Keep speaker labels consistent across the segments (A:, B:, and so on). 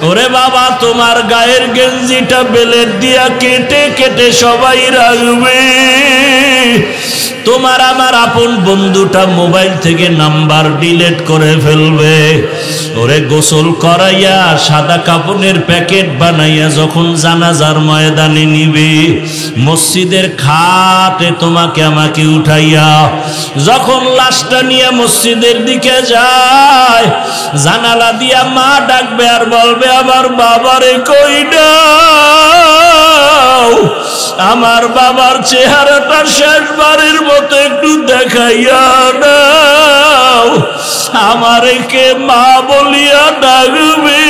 A: ওরে বাবা তোমার গায়ের গেঞ্জিটা বেলেট দিয়া কেটে কেটে সবাই রাখবে। তোমার আমার আপন বন্ধুটা মোবাইল থেকে নাম্বার ডিলিট করে ফেলবে। ওরে গোসল করাইয়া সাদা কাপড়ের প্যাকেট বানাইয়া যখন জানাজার ময়দানে নিবে, মসজিদের খাটে তোমাকে আমাকে উঠাইয়া যখন লাশটা নিয়ে মসজিদের দিকে যায়, জানালা দিয়া মা ডাকবে আর বলবে আমার বাবারে কই দাও, আমার বাবার চেহারাটা শেষবারের মতো একটু দেখাইয়া দাও, আমারে কে মা বলিয়া ডাকবে।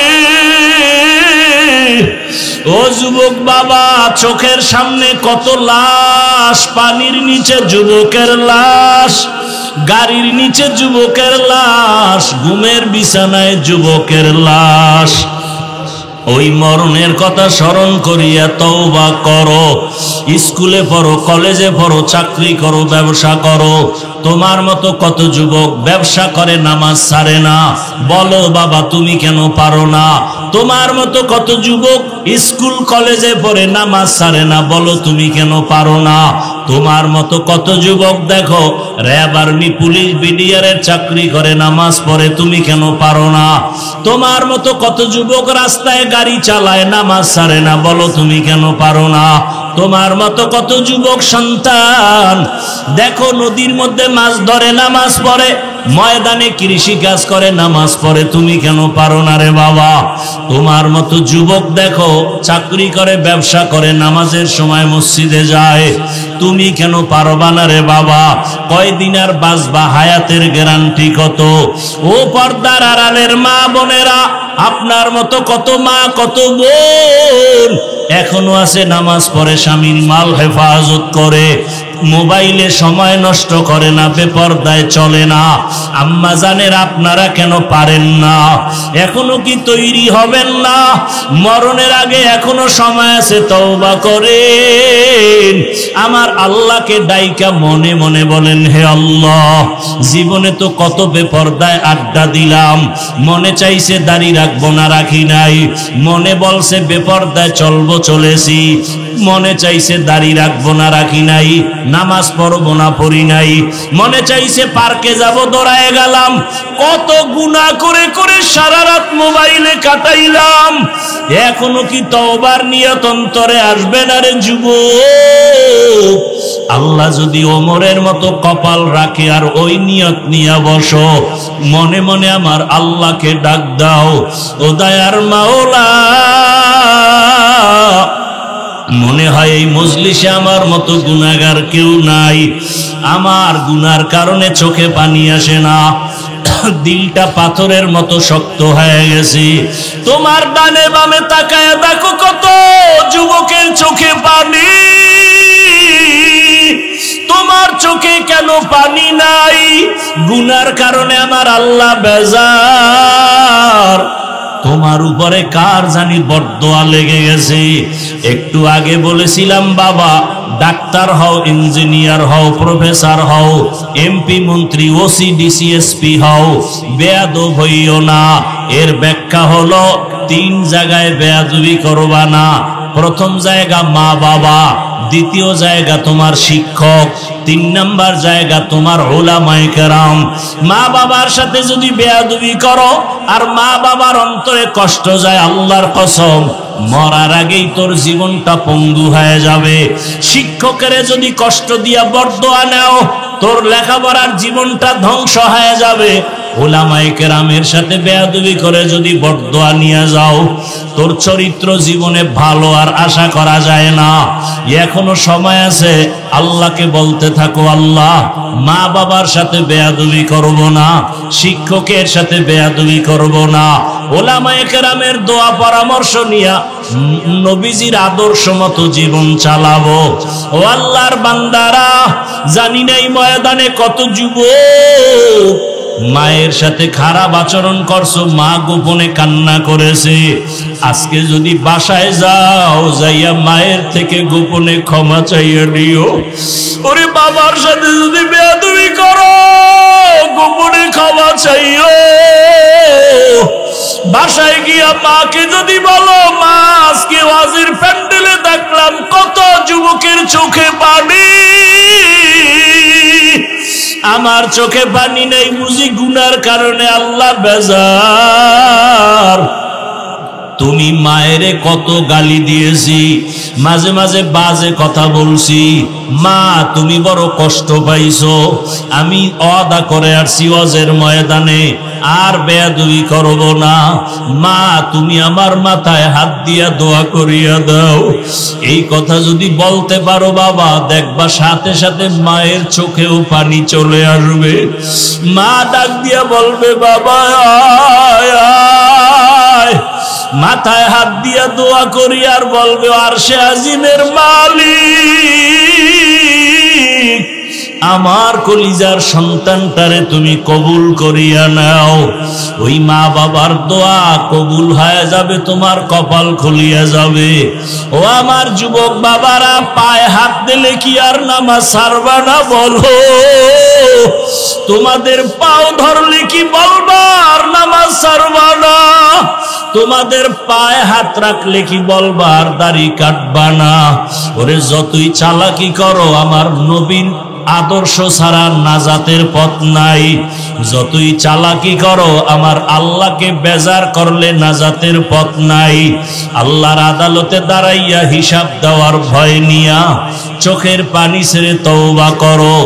A: ও যুবক বাবা, চোখের সামনে কত লাশ, পানির নিচে যুবকের লাশ, গাড়ির নিচে যুবকের লাশ, ঘুমের বিছানায় যুবকের লাশ। ওই মরণের কথা স্মরণ করিয়া তওবা করো। স্কুলে পড়ো, কলেজে পড়ো, চাকরি করো, ব্যবসা করো। তোমার মতো কত যুবক ব্যবসা করে নামাজ ছাড়ে না, বলো বাবা তুমি কেন পারো না? তোমার মতো কত যুবক স্কুল কলেজে পড়ে নামাজ ছাড়ে না, বলো তুমি কেন পারো না? তোমার মতো কত যুবক দেখো র্যাব, আর্মি, পুলিশ, বিডিআরের চাকরি করে, নামাজ পড়ে, তুমি কেন পারো না? তোমার মতো কত যুবক রাস্তায় গাড়ি চালায়, নামাজ ছাড়ে না, বলো তুমি কেন পারো না? তোমার মতো কত যুবক সন্তান দেখো নদীর মধ্যে মাছ ধরে, নামাজ পড়ে, ময়দানে কৃষি কাজ করে, নামাজ পড়ে, তুমি কেন পারো না রে বাবা? তোমার মতো যুবক দেখো চাকরি করে, ব্যবসা করে, নামাজের সময় মসজিদে যায়, তুমি কেন পারবা না রে বাবা? কয়দিন আর বাঁচবা? হায়াতের গ্যারান্টি কত? ও পর্দার আড়ালের মা বোনেরা, আপনার মতো কত মা কত বোন এখনো আছে নামাজ পড়ে, স্বামীর মাল হেফাজত করে, মোবাইলে সময় নষ্ট করে না, বেপরদায় চলে না। আম্মা জানের আপনারা কেন পারেন না? এখনো কি তৈরি হবেন না? মরণের আগে এখনো সময় আছে, তওবা করেন। আমার আল্লাহকে ডাইকা মনে মনে বলেন, হে আল্লাহ, জীবনে তো কত বেপরদায় আড্ডা দিলাম, মনে চাইছে দাড়ি রাখবো না, রাখি নাই, মনে বলছে বেপরদায় চলবো, চলেছি, মনে চাইছে দাড়ি রাখবো না, রাখি নাই, নামাজ পড়বো না, পড়ি নাই, মনে চাইছে পার্কে যাব, দৌড়ায় গেলাম, কত গুনাহ করে করে সারা রাত মোবাইলে কাটাইলাম। এখনো কি তওবার নিয়ত অন্তরে আসবে না রে যুবক? আল্লাহ যদি ওমরের মতো কপাল রাখে আর ওই নিয়ত নিয়ে বসো, মনে মনে আমার আল্লাহকে ডাক দাও, ও দয়ার মাওলা, মনে হয় এই মজলিসে আমার মতো গুনাহগার কেউ নাই, আমার গুনার কারণে চোখে পানি আসে না, দিলটা পাথরের মতো শক্ত হয়ে গেছে। তোমার ডানে বামে তাকায় দেখো কত যুবকের চোখে পানি, তোমার চোখে কেন পানি নাই? গুনার কারণে আমার আল্লাহ বেজার। তোমার উপরে কার জানি বরদোয়া লেগে গেছে। একটু আগে বলেছিলাম বাবা, ডাক্তার হও, ইঞ্জিনিয়ার হও, প্রফেসর হও, এমপি, মন্ত্রী, ওসি, ডিসি, এসপি হও, বেয়াদব হইও না। এর ব্যাখ্যা হলো 3 জায়গায় বেয়াদবি করবা না। প্রথম জায়গা মা বাবা, দ্বিতীয় জায়গা তোমার শিক্ষক, 3 নাম্বার জায়গা তোমার উলামায়ে কেরাম। মা বাবার সাথে যদি বেয়াদবি করো আর মা বাবার অন্তরে কষ্ট যায়, আল্লাহর কসম মরার আগেই তোর জীবনটা পঙ্গু হয়ে যাবে। শিক্ষকের যদি কষ্ট দিয়া বরদোয়া নাও, তোর লেখাপড়ার জীবনটা ধ্বংস হয়ে যাবে। উলামায়ে কেরামের সাথে বেয়াদবি করে যদি বরদোয়া নিয়ে যাও, তোর চরিত্র জীবনে ভালো আর আশা করা যায় না। এখনো সময় আছে, আল্লাহকে বলতে থাকো, আল্লাহ মা বাবার সাথে বেয়াদবি করব না, শিক্ষকের সাথে বেয়াদবি করব না, উলামায়ে কেরামের দোয়া পরামর্শ নিয়া নবীজির আদর্শ মতো জীবন চালাবো। ও আল্লাহর বান্দারা, জানি না এই ময়দানে কত যুবক মায়ের সাথে খারাপ আচরণ করছো, মা গোপনে কান্না করেছে, আজকে যদি বাসায় যাও, যাইয়া মায়ের থেকে গোপনে ক্ষমা চাইয়া নিও। ওরে বাবার সাথে যদি বেয়াদবি করো, গোপনে ক্ষমা চাইও। বাসায় গিয়া মাকে যদি বলো, মা আজকে ওয়াজির প্যান্ডেলে দেখলাম কত যুবকের চোখে পানি, আমার চোখে পানি নেই বুঝি গুনার কারণে আল্লাহ বেজার। তুমি মায়েরে কত গালি দিয়েছি, মাঝে মাঝে বাজে কথা বলছি, মা তুমি বড় কষ্ট পাইছো, আমি ওয়াদা করে আসছি ওয়াজের ময়দানে আর বেয়াদবি করব না। মা তুমি আমার মাথায় হাত দিয়া দোয়া করিয়া দাও। এই কথা যদি বলতে পারো বাবা, দেখবা সাথে সাথে মায়ের চোখেও পানি চলে আসবে। মা ডাক দিয়া বলবে, বাবা আয় আয়। মাথায় হাত দিয়া দোয়া করি আর বলবে, আরশে আজিমের মালিক, আমার কলিজার সন্তানটারে তুমি কবুল করিয়া নাও। ওই মা বাবার দোয়া কবুল হয়ে যাবে, তোমার কপাল খুলিয়া যাবে। ও আমার যুবক বাবারা, পায়ে হাত দিলে কি আর নামাজ ছাড়বা না বলো? তোমাদের পাও ধরলে কি বলবা আর নামাজ ছাড়বা না? তোমাদের পায়ে হাত রাখলে কি বলবা আর দাড়ি কাটবা না? ওরে যতই চালাকি করো, আমার নবীন আদর্শ ছাড়া নাজাতের পথ নাই। যতই চালাকি করো, আমার আল্লাহকে বেজার করলে নাজাতের পথ নাই। আল্লাহর আদালতে দাঁড়াইয়া হিসাব দেওয়ার ভয় নিয়া চোখের পানি ছেড়ে তওবা করো।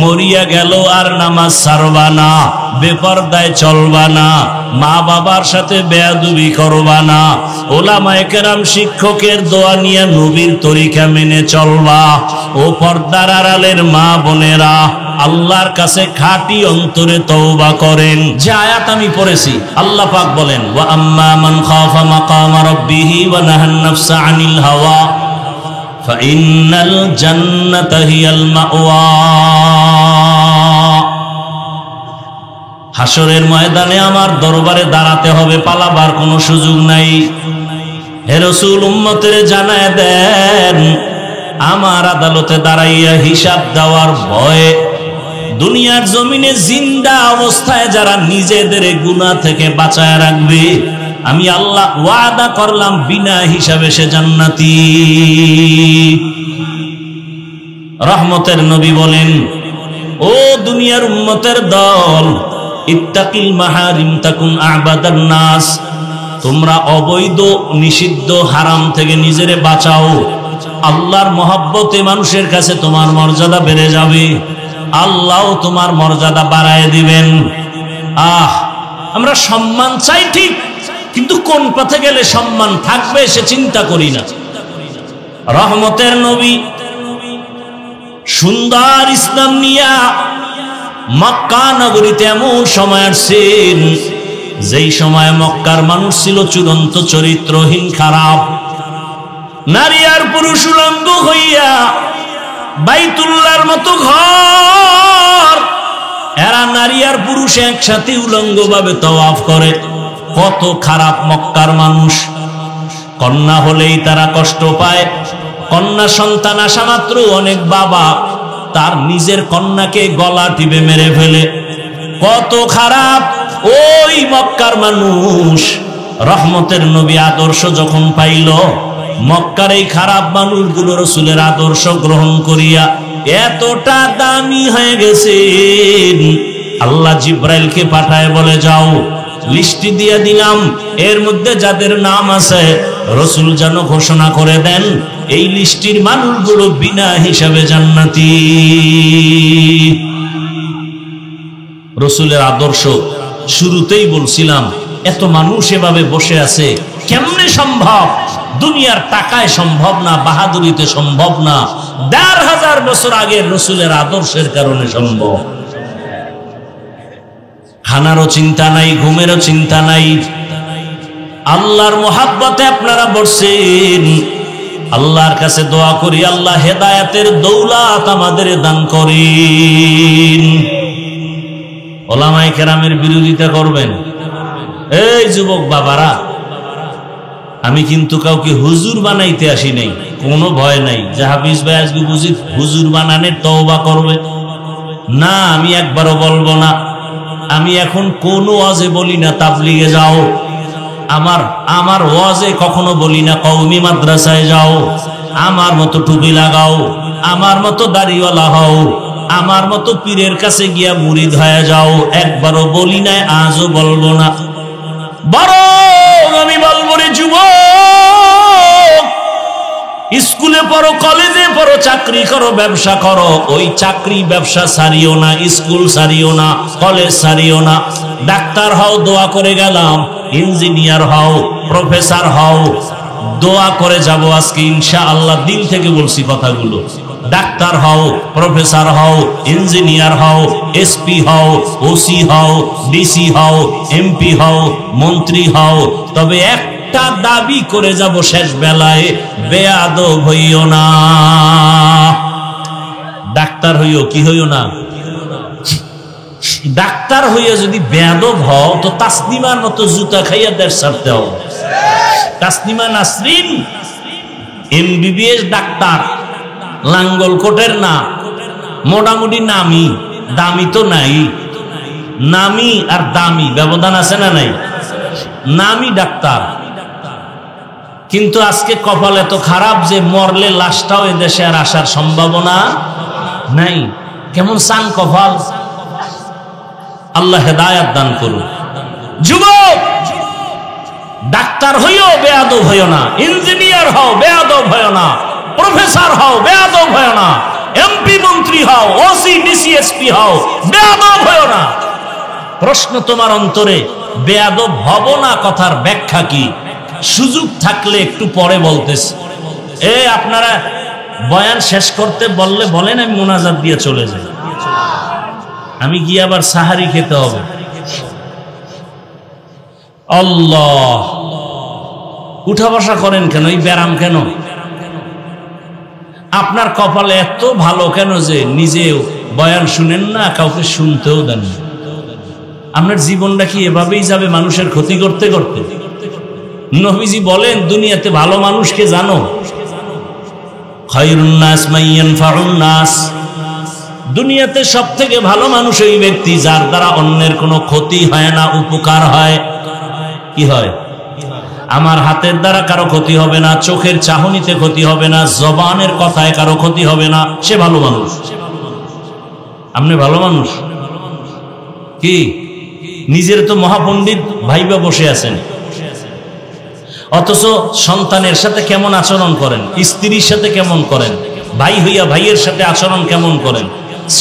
A: মরিয়া গেল আর নামাজ ছাড়বা না, বেপরদায় চলবা না, মা বাবার সাথে বেয়াদবি করবা না, ওলামায়ে কেরাম শিক্ষকের দোয়া নিয়ে নবীর তরিকা মেনে চলবা। ও পর্দার আড়ালের মা বোনেরা, আল্লাহর কাছে খাঁটি অন্তরে তওবা করেন। যে আয়াত আমি পড়েছি, আল্লাহ পাক বলেন, ওয়া আম্মা মান খাফা মাকামা রাব্বিহি ওয়া নাহান নাফসা আনিল হাওয়া ফাইন্নাল জান্নাতা হিয়াল মাওয়া। হাসরের ময়দানে আমার দরবারে দাঁড়াতে হবে, পালাবার কোনো সুযোগ নাই। হে রাসূল, উম্মতের জানায় দেন, আমার আদালতে দাঁড়াইয়া হিসাব দেওয়ার ভয়ে দুনিয়ার জমিনে জিন্দা অবস্থায় যারা নিজেদের গুনাহ থেকে বাঁচায় রাখবে, আমি আল্লাহ ওয়াদা করলাম বিনা হিসাবে সে জান্নাতি। রহমতের নবী বলেন, ও দুনিয়ার উম্মতের দল, ইত্তাকিল মাহারিম তাকুন আবাদান নাস। তোমরা অবৈধ নিষিদ্ধ হারাম থেকে নিজেরে বাঁচাও। আল্লাহর মহব্বতে মানুষের কাছে তোমার মর্যাদা বেড়ে যাবে, আল্লাহ তোমার মর্যাদা বাড়ায় দিবেন। আমরা সম্মান চাই ঠিক, কিন্তু কোন পথে গেলে সম্মান থাকবে সে চিন্তা করি না। রহমতের নবী সুন্দর ইসলাম নিয়া মক্কা নগরীতে এমন সময় আসছেন, যেই সময় মক্কার মানুষ ছিল চূড়ান্ত চরিত্রহীন, খারাপ। নারী আর পুরুষ উলঙ্গ হইয়া বাইতুল্লাহর মতো ঘর, এরা নারী আর পুরুষ একসাথে উলঙ্গ ভাবে তওয়াফ করে। কত খারাপ মক্কার মানুষ। কন্যা হলেই তারা কষ্ট পায়। কন্যা সন্তান আসা মাত্র অনেক বাবা তার নিজের কন্যাকে গলা টিপে মেরে ফেলে। কত খারাপ ওই মক্কার মানুষ। রহমতের নবী আদর্শ যখন পাইল, মক্কার এই খারাপ মানুষগুলো রাসূলের আদর্শ গ্রহণ করিয়া এতটা দামি হয়ে গেছে, আল্লাহ জিব্রাইলকে পাঠায় বলে, যাও লিস্টি দিয়ে দিলাম, এর মধ্যে যাদের নাম আছে রাসূল যেন ঘোষণা করে দেন এই লিস্টির মানুষগুলো বিনা হিসাবে জান্নাতি। রাসূলের আদর্শ শুরুতেই বলছিলাম, এত মানুষ এভাবে বসে আছে কেমনে সম্ভব? দুনিয়ার টাকায় সম্ভব না, বাহাদুরিতে সম্ভব না, ১৫০০ বছর আগের রাসূলের আদর্শের কারণে সম্ভব। খানারও চিন্তা নাই, ঘুমেরও চিন্তা নাই, আল্লাহর মোহাব্বতে আপনারা বসছেন। আল্লাহর কাছে দোয়া করি, আল্লাহ হেদায়েতের দৌলত আমাদের দান করেন। ওলামায়ে কেরামের বিরোধিতা করবেন। এই যুবক বাবারা, আমি কিন্তু কাউকে হুজুর বানাইতে আসি নাই, কোনো ভয় নাই যে হাফিজ ভাই আজকে বুঝি হুজুর বানানোর তওবা করবে না, আমি একবারও বলবো না। আমি এখন কোন ওয়াজে বলি না তাবলিগে যাও, আমার ওয়াজে কখনো বলি না কওমি মাদ্রাসায় যাও, আমার মতো টুপি লাগাও, আমার মতো দাড়িওয়ালা হও, আমার মতো পীরের কাছে গিয়া মুরিদ হয়ে যাও, একবারও বলি না, আজও বলবো না। বরং আমি বলবো রে যুবক, স্কুলে পড়ো, কলেজে পড়ো, চাকরি করো, ব্যবসা করো, ওই চাকরি ব্যবসা সারিও না, স্কুল সারিও না, কলেজ সারিও না। ডাক্তার হও, দোয়া করে গেলাম, ইঞ্জিনিয়ার হও, প্রফেসর হও, দোয়া করে যাব আজকে ইনশাআল্লাহ, দিল থেকে বলছি কথাগুলো। ডাক্তার হও, প্রফেসর হও, ইঞ্জিনিয়ার হও, এসপি হও, ওসি হও, ডিসি হও, এমপি হও, মন্ত্রী হও, তবে একটা দাবি করে যাব শেষ বেলায়, বেয়াদব হইও না। ডাক্তার হইও, কি হইও না? ডাক্তার হইয়া যদি বেয়াদব হও তো তাসনিমার মতো জুতা খাইয়া দেশ ছাড়তে হবে। তাসনিমা নাসরিন এমবিবিএস ডাক্তার, লাঙ্গল কোটের না, মোটামুটি নামি, দামি তো নাই। নামি আর দামি ব্যবধান আছে না নাই? নামি ডাক্তার, কিন্তু আজকে কপাল এত খারাপ যে মরলে লাশটাও এদেশে আর আসার সম্ভাবনা নাই। কেমন সাং কপাল, আল্লাহ হেদায়াত দান করুন। যুবক, ডাক্তার হইও, বেয়াদব হইও না, ইঞ্জিনিয়ার হও, বেয়াদব হইও না, প্রফেসর হও, বেয়াদব হইও না, এমপি মন্ত্রী হও, ওসি ডিসি এসপি হও, বেয়াদব হইও না। প্রশ্ন তোমার অন্তরে, বেয়াদব হব না কথার ব্যাখ্যা কি? সুযোগ থাকলে একটু পরে বলতেছি। আপনারা বয়ান শেষ করতে বললে বলেন, আমি মোনাজাত দিয়ে চলে যাই, আমি গিয়ে আবার সাহারি খেতে হবে। আল্লাহ, উঠা বসা করেন কেন? এই ব্যারাম কেন? আপনার কপালে এত ভালো কেন যে নিজেও বয়ান শুনেন না, কাউকে শুনতেও দেন না? আপনার জীবনটা কি এভাবেই যাবে মানুষের ক্ষতি করতে করতে? নবীজি বলেন, দুনিয়াতে ভালো মানুষকে জানো? খায়রুন নাস মান ইয়ানফাউন নাস, দুনিয়াতে সব থেকে ভালো মানুষ ওই ব্যক্তি যার দ্বারা অন্যের কোনো ক্ষতি হয় না, উপকার হয়। কি হয়? আমার হাতের দ্বারা কারো ক্ষতি হবে না, চোখের চাহনিতে ক্ষতি হবে না, জবানের কথায় কারো ক্ষতি হবে না, সে ভালো মানুষ। আপনি ভালো মানুষ কি? নিজের তো মহাপণ্ডিত ভাইবা বসে আছেন, অথচ সন্তানের সাথে কেমন আচরণ করেন, স্ত্রীর সাথে কেমন করেন, ভাই হইয়া ভাইয়ের সাথে আচরণ কেমন করেন,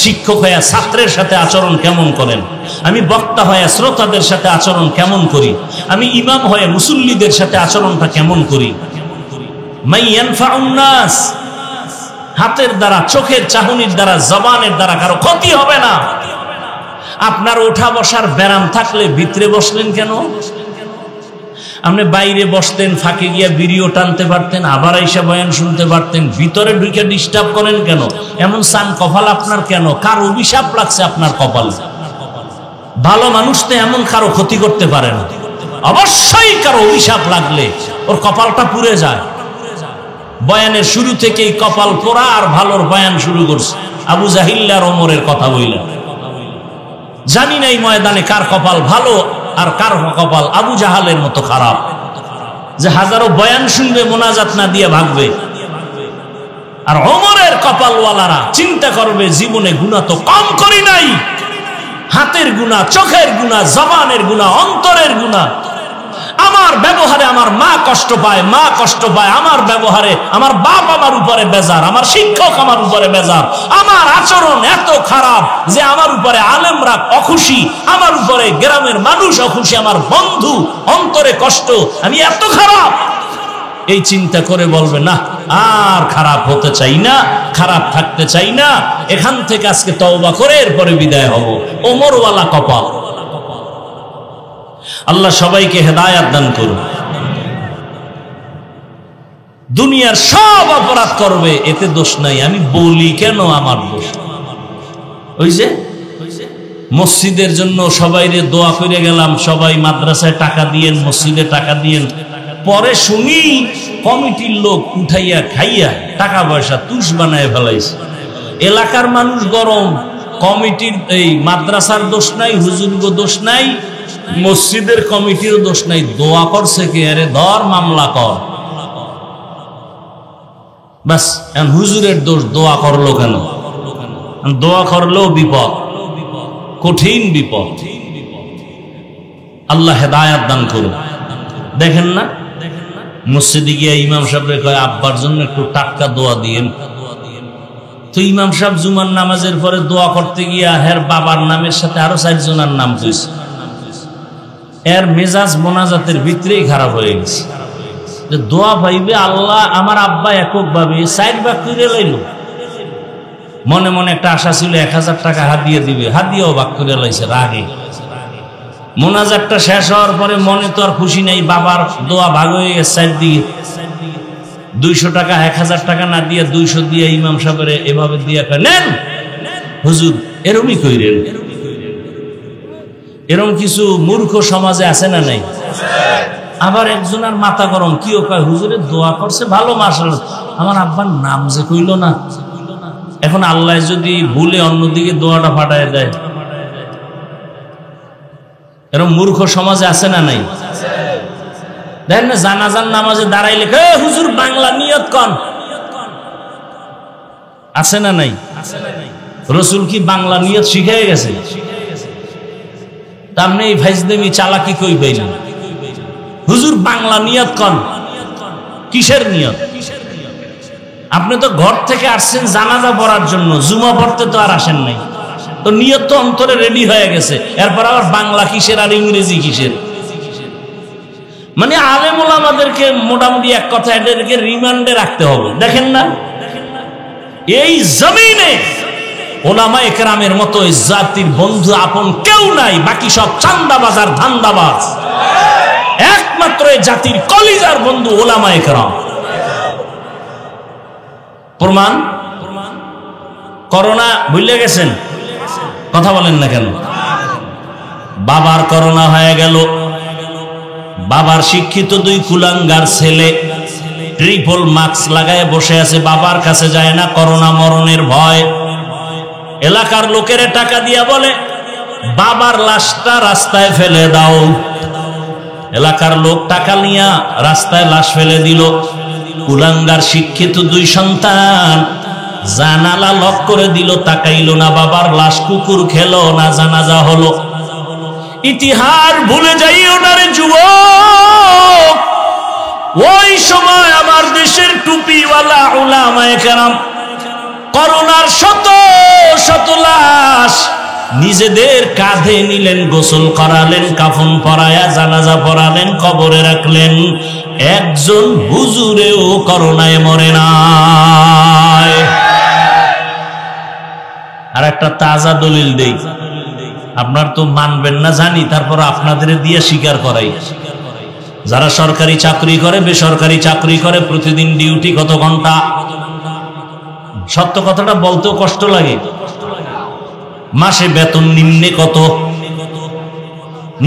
A: শিক্ষক হইয়া ছাত্রের সাথে আচরণ কেমন করেন, আমি বক্তা হয়ে শ্রোতাদের সাথে আচরণ কেমন করি, আমি ইমাম হয়ে মুসল্লিদের সাথে আচরণটা কেমন করি। মান ইয়ানফাউন নাস, হাতের দ্বারা, চোখের চাহনির দ্বারা, জবানের দ্বারা কারো ক্ষতি হবে না। আপনার ওঠা বসার ব্যারাম থাকলে ভিতরে বসলেন কেন? আপনি বাইরে বসতেন, ফাঁকে গিয়া বিড়িও টানতে পারতেন, আবার আইসা বয়ান শুনতে পারতেন, ভিতরে ঢুকে ডিস্টার্ব করেন কেন? এমন সান কপাল আপনার কেন? কার অভিশাপ লাগছে আপনার কপালে? ভালো মানুষ তো এমন কারো ক্ষতি করতে পারে না। অবশ্যই কারো অভিশাপ লাগলে ওর কপালটা পুড়ে যায়। বয়ানের শুরু থেকেই কপাল পোড়া আর ভালোর বয়ান শুরু করছে। আবু জাহিল আর ওমরের কথা বইলা, জানি না এই ময়দানে কার কপাল ভালো আর কার কপাল আবু জাহালের মতো খারাপ, যে হাজারো বয়ান শুনবে, মোনাজাত না দিয়ে ভাগবে। আর ওমরের কপালওয়ালারা চিন্তা করবে, জীবনে গুনাহ তো কম করি নাই, হাতের গুনাহ, চোখের গুনাহ, জবানের গুনাহ, অন্তরের গুনাহ। আমার ব্যবহারে আমার মা কষ্ট পায়, মা কষ্ট পায় আমার ব্যবহারে, আমার বাপ আমার উপরে বেজার, আমার শিক্ষক আমার উপরে বেজার, আমার আচরণ এত খারাপ যে আমার উপরে আলেমরা অখুশি, আমার উপরে গ্রামের মানুষ অখুশি, আমার বন্ধু অন্তরে কষ্ট, আমি এত খারাপ। এই চিন্তা করে বলবে, না আর খারাপ হতে চাই না, খারাপ থাকতে চাই না, এখান থেকে আজকে তওবা করে এরপরে বিদায় হব। ওমরওয়ালা কপাল। আল্লাহ সবাইকে হেদায়াত দান করুন। দুনিয়ার সব অপরাধ করবে, এতে দোষ নাই, আমি বলি কেন আমার দোষ? ওই যে মসজিদের জন্য সবাইরে দোয়া করে গেলাম, সবাই মাদ্রাসায় টাকা দিয়েন, মসজিদে টাকা দিয়েন, পরে শুনি কমিটির লোক উঠাইয়া খাইয়া টাকা পয়সা তুষ বানায় ফেলাইছে। এলাকার মানুষ গরম, কমিটির এই মাদ্রাসার দোষ নাই, হুজুরগো দোষ নাই, মসজিদের কমিটির দোষ নাই। দোয়া করছে কে? আরে ধর মামলা কর। বাস, হুজুরের দোষ, দোয়া করলো কেন? দোয়া করলেও বিপদ, কঠিন বিপদ। আল্লাহ হেদায়াত দান করুন। দেখেন না মসজিদে গিয়ে ইমাম সাহেবরে কয় আব্বার জন্য একটু টাটকা দোয়া দিয়েন। তো ইমাম সাহেব জুমার নামাজের পরে দোয়া করতে গিয়া হের বাবার নামের সাথে আরো 4 জনের নাম কইছে। এর মেজাজ মোনাজাতের ভিতরেই খারাপ হয়ে গেছে যে দোয়া পাইবে আল্লাহ আমার আব্বা একক ভাবে 4 ভাগ করে লাইল। মনে মনে একটা আশা ছিল 1000 টাকা হাদিয়া দিবে, হাদিয়াও ভাগ করে লাইছে রাগে। মোনাজাতটা শেষ হওয়ার পরে মনে তো আর খুশি নাই, বাবার দোয়া ভাগ হয়ে গেছে 4 দিকে। 200 টাকা 1000 টাকা না দিয়ে 200 দিয়ে ইমাম সাহেবের এভাবে দিয়ে নেন হুজুর, এরমই কইরেন। এরম কিছু মূর্খ সমাজে আছে না নাই? আবার একজনের মাথা গরম, কি ও কয় হুজুরের দোয়া করছে ভালো, মাশাআল্লাহ, আমার আব্বার নাম যে কইল না। এখন আল্লাহ যদি ভুলে অন্যদিকে দোয়াটা ফাটায় দেয়, এরকম মূর্খ সমাজে আছে না নাই? দেখেন না জানাজার নামাজে দাঁড়াইলে হুজুর বাংলা নিয়ত কন, আছে না নাই? রসুল কি বাংলা নিয়ত শিখাই গেছে? তার নেই ফাইজদেমি চালাকি কই পাইলেন? হুজুর বাংলা নিয়ত কন, কিসের নিয়ত? আপনি তো ঘর থেকে আসছেন জানাজা পড়ার জন্য, জুমা পড়তে তো আর আসেন নাই। তো নিয়ত তো অন্তরে রেডি হয়ে গেছে, এরপর আবার বাংলা কিসের আর ইংরেজি কিসের? মানে আলেম ওলামাদেরকে মোটামুটি এক কথা এদেরকে রিমান্ডে রাখতে হবে। দেখেন না এই জমিনে ওলামায়ে কেরামের মতো জাতির বন্ধু আপন কেউ নাই, বাকি সব চান্দাবাজ আর ধান্দাবাজ। একমাত্র এই জাতির কলিজার বন্ধু ওলামায়ে কেরাম। প্রমাণ করোনা ভুলে গেছেন? কথা বলেন না কেন? বাবার করোনা হয়ে গেল, বাবার শিক্ষিত 2 কুলাঙ্গার ছেলে ট্রিপল মাস্ক লাগায় বসে আছে, বাবার কাছে যায় না, করোনা মরণের ভয়। এলাকার লোকের টাকা দিয়া বলে বাবার লাশটা রাস্তায় ফেলে দাও। এলাকার লোক টাকা নিয়া রাস্তায় লাশ ফেলে দিল। কুলাঙ্গার শিক্ষিত 2 সন্তান জানালা লক করে দিল, তাকাইল না, বাবার লাশ কুকুর খেলো না, জানাজা হলো। ইতিহাস ভুলে যাইও না রে যুবক, ওই সময় আমার দেশের টুপিওয়ালা উলামায়ে কেরাম করোনার শত শত লাশ নিজেদের কাঁধে নিলেন, গোসল করালেন, কাফন পরায়া জানাজা পড়ালেন, কবরে রাখলেন। একজন হুজুরেও করোনায় মরে নাই। আর একটা তাজা দলিল দেই, আপনার তো মানবেন না জানি, তারপর আপনাদের দিয়ে স্বীকার করাই। যারা সরকারি চাকরি করে, বেসরকারি চাকরি করে, প্রতিদিন ডিউটি কত ঘন্টা? সত্য কথাটা বলতেও কষ্ট লাগে। মাসে বেতন নিম্নে কত?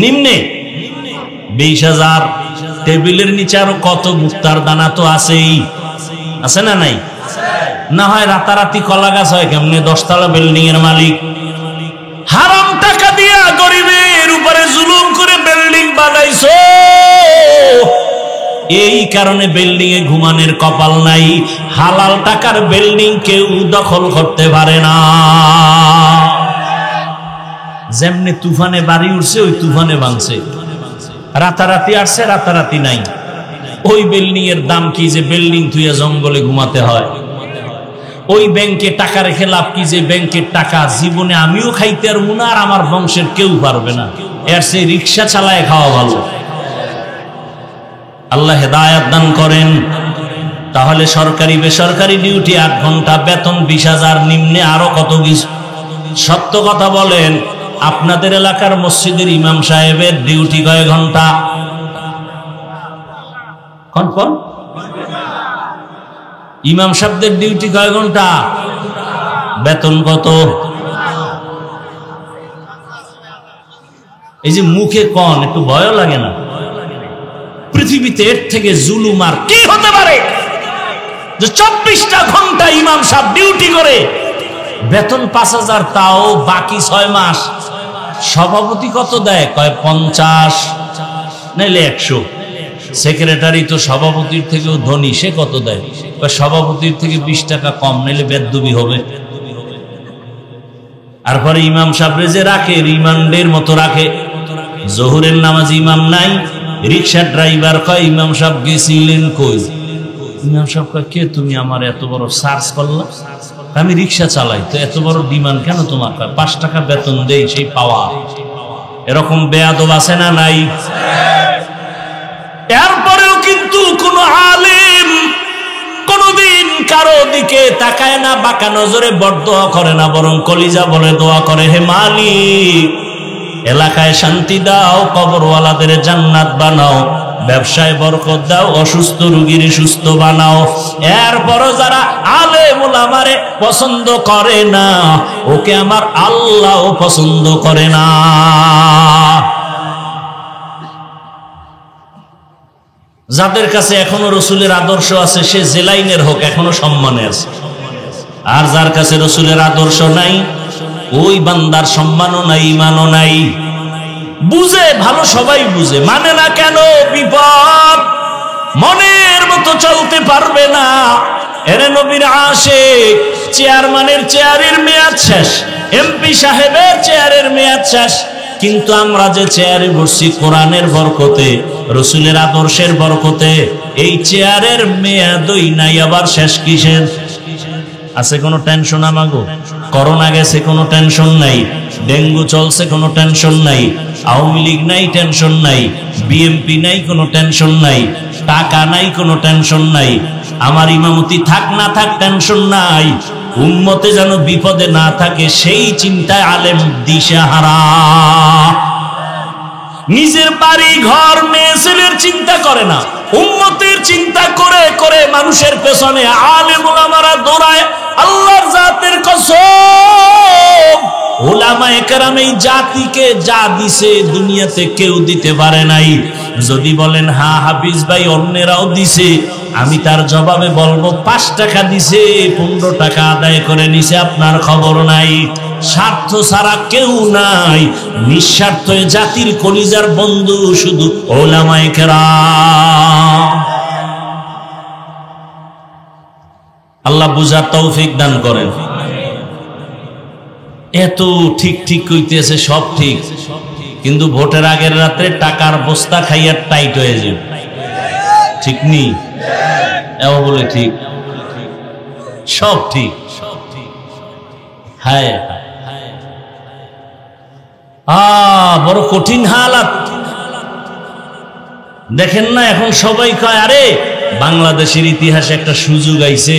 A: নিম্নে 20,000। টেবিলের নিচে আরো কত মুক্তার দানা তো আছেই, আছে না নাই? না হয় রাতারাতি কলা গাছ হয় কেমনে? 10 তলা বিল্ডিং এর মালিক হারাম টাকা দিয়া গরিবের উপরে জুলুম করে বিল্ডিং বানাইছো, এই কারণে বিল্ডিং এ ঘুমানোর কপাল নাই। হালাল টাকার বিল্ডিং কেউ দখল করতে পারে না। যেমনি তুফানে বাড়ি উঠছে ওই তুফানে ভাঙছে, রাতারাতি আসছে রাতারাতি নাই। ওই বিল্ডিং এর দাম কি যে বিল্ডিং থুইয়া জঙ্গলে ঘুমাতে হয়? ওই ব্যাংকে টাকা রেখে লাভ কি যে ব্যাংকের টাকা জীবনে আমিও খাইতে পারবো না, আর আমার বংশের কেউ পারবে না, এর সেই রিক্সা চালায় খাওয়া ভালো। আল্লাহ হেদায়াত দান করেন। তাহলে সরকারি বেসরকারি ডিউটি 8 ঘন্টা, বেতন 20,000, নিম্নে আরো কত কিছু। সত্য কথা বলেন, আপনাদের এলাকার মসজিদের ইমাম সাহেবের ডিউটি কয় ঘন্টা? কনফার্ম? ইমাম সাহেবদের ডিউটি কয় ঘন্টা? বেতন কত? এই যে মুখে কন, একটু ভয় লাগে না? পৃথিবীতে এর থেকে জুলুম আর কি হতে পারে যে 24টা ঘন্টা ইমাম সাহেব ডিউটি করে, বেতন 5,000, তাও বাকি 6 মাস। সভাপতি কত দেয়? কয় 50 নাইলে 100। সেক্রেটারি তো সভাপতির থেকেও ধনী, সে কত দেয়? কয় সভাপতির থেকে 20 টাকা কম, নাইলে বেদবি হবে। তারপরে ইমাম সাহেবরে যে রাখে রিমান্ডের মতো রাখে। জোহরের নামাজ ইমাম নাই, রিক্সা ড্রাইভার কয় ইমাম সাহেব গেছিলেন কই? ইমাম সাহেব কয় কে তুমি? আমার এত বড় সার্চ করলা, আমি রিক্সা চালাই, তো এত বড় ডিমান্ড কেন তোমার? 5 টাকা বেতন দেই, সেই পাওয়া। এরকম বেয়াদব আছে না নাই? এরপরেও কিন্তু কোন আলেম কোনদিন কারো দিকে তাকায় না, বাঁকা নজরে বরদোয়া করে না, বরং কলিজা বলে দোয়া করে, হে মালিক এলাকায় শান্তি দাও, কবরওয়ালাদের জান্নাত বানাও, ব্যবসায় বরকত দাও, অসুস্থ রোগীর সুস্থ বানাও। এরপরও যারা আলেম ওলামারে পছন্দ করে না, ওকে আমার আল্লাহও পছন্দ করে না। যাদের কাছে এখনো রসুলের আদর্শ আছে, সে যে লাইনের হোক, এখনো সম্মানে আছে। আর যার কাছে রসুলের আদর্শ নাই, ওই বান্দার সম্মানও নাই, ইমানও নাই। বুঝে ভালো, সবাই বুঝে, মানে না কেন? বিপদ, মনের মতো চলতে পারবে না। এরে নবীর আশিক, চেয়ারম্যানের চেয়ারের মেয়াদ শেষ, এমপি সাহেবের চেয়ারের মেয়াদ শেষ, কিন্তু আমরা যে চেয়ারে বসছি কোরআনের বরকতে, রসুলের আদর্শের বরকতে, এই চেয়ারের মেয়াদই নাই, আবার শেষ কিসের? আছে কোনো টেনশন? আমাগো করোনা গেছে, কোনো টেনশন নাই। ডেঙ্গু চলছে, কোনো টেনশন নাই। আওয়ামী লীগ নাই, টেনশন নাই। বিএমপি নাই, কোনো টেনশন নাই। টাকা নাই, কোনো টেনশন নাই। আমার ইমামতি থাক না থাক, টেনশন নাই। উম্মতে যেন বিপদে না থাকে, সেই চিন্তায় আলেম দিশাহারা। নিজের বাড়ি ঘর মেয়ে ছেলের চিন্তা করে না, উম্মতের চিন্তা করে করে মানুষের পেছনে আলেম ওলামারা দৌড়ায়। আল্লাহর জাতের কসম, ওলামায়ে কেরাম এই জাতিকে যা দিছে দুনিয়াতে কেউ দিতে পারে নাই। যদি বলেন হ্যাঁ হাফিজ ভাই অন্যেরাও দিছে, আমি তার জবাবে বলবো 5 টাকা দিছে, 15 টাকা আদায় করে নিছে, আপনার খবর নাই। স্বার্থ ছাড়া কেউ নাই, নিঃস্বার্থ জাতির কলিজার বন্ধু শুধু ওলামায়ে কেরাম। আল্লাহ বুঝার তৌফিক দান করেন। এত ঠিক ঠিক কইতেছে, সব ঠিক, কিন্তু ভোটের আগের রাত্রে টাকার বস্তা খাইয়া টাইট হয়ে যাবে, ঠিক নি? এও বলে ঠিক, সব ঠিক। হ্যাঁ, বড় কঠিন হালাত। দেখেন না এখন সবাই কয় আরে বাংলাদেশের ইতিহাসে একটা সুযোগ আইছে,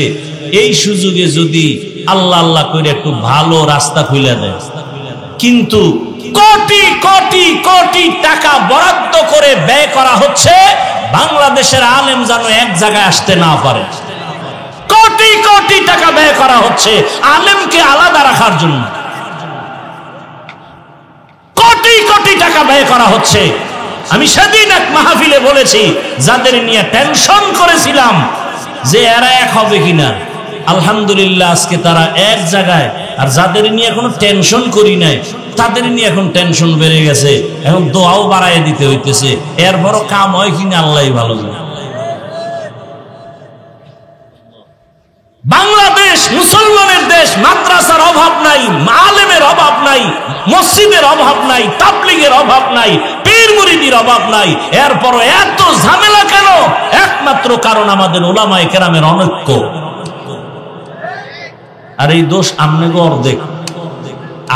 A: এই সুযোগে যদি আল্লাহ আল্লাহ করে একটু ভালো রাস্তা খুলে দেয়। কিন্তু কোটি কোটি কোটি টাকা বরাদ্দ করে ব্যয় করা হচ্ছে বাংলাদেশের আলেম যেন এক জায়গায় আসতে না পারে। কোটি কোটি টাকা ব্যয় করা হচ্ছে আলেমকে আলাদা রাখার জন্য, কোটি কোটি টাকা ব্যয় করা হচ্ছে। আমি সেদিন এক মাহফিলে বলেছি, যাদের নিয়ে টেনশন করেছিলাম যে এরা এক হবে কিনা, আলহামদুলিল্লাহ আজকে তারা এক জায়গায়। আর যাদের নিয়ে এখনো টেনশন করি নাই, তাদের নিয়ে এখন টেনশন বেড়ে গেছে, এখন দোয়াও বাড়ায় দিতে হইতেছে। এরপরও কাম হয় কিনা আল্লাহই ভালো জানে। বাংলাদেশ মুসলমানের দেশ, মাদ্রাসার অভাব নাই, আলেমের অভাব নাই, মসজিদের অভাব নাই, তাবলীগের অভাব নাই, পীর মুরিদির অভাব নাই। এরপরও এত ঝামেলা কেন? একমাত্র কারণ আমাদের উলামায়ে কেরামের অনৈক্য। আর এই দোষ আপনাকে অর্ধেক,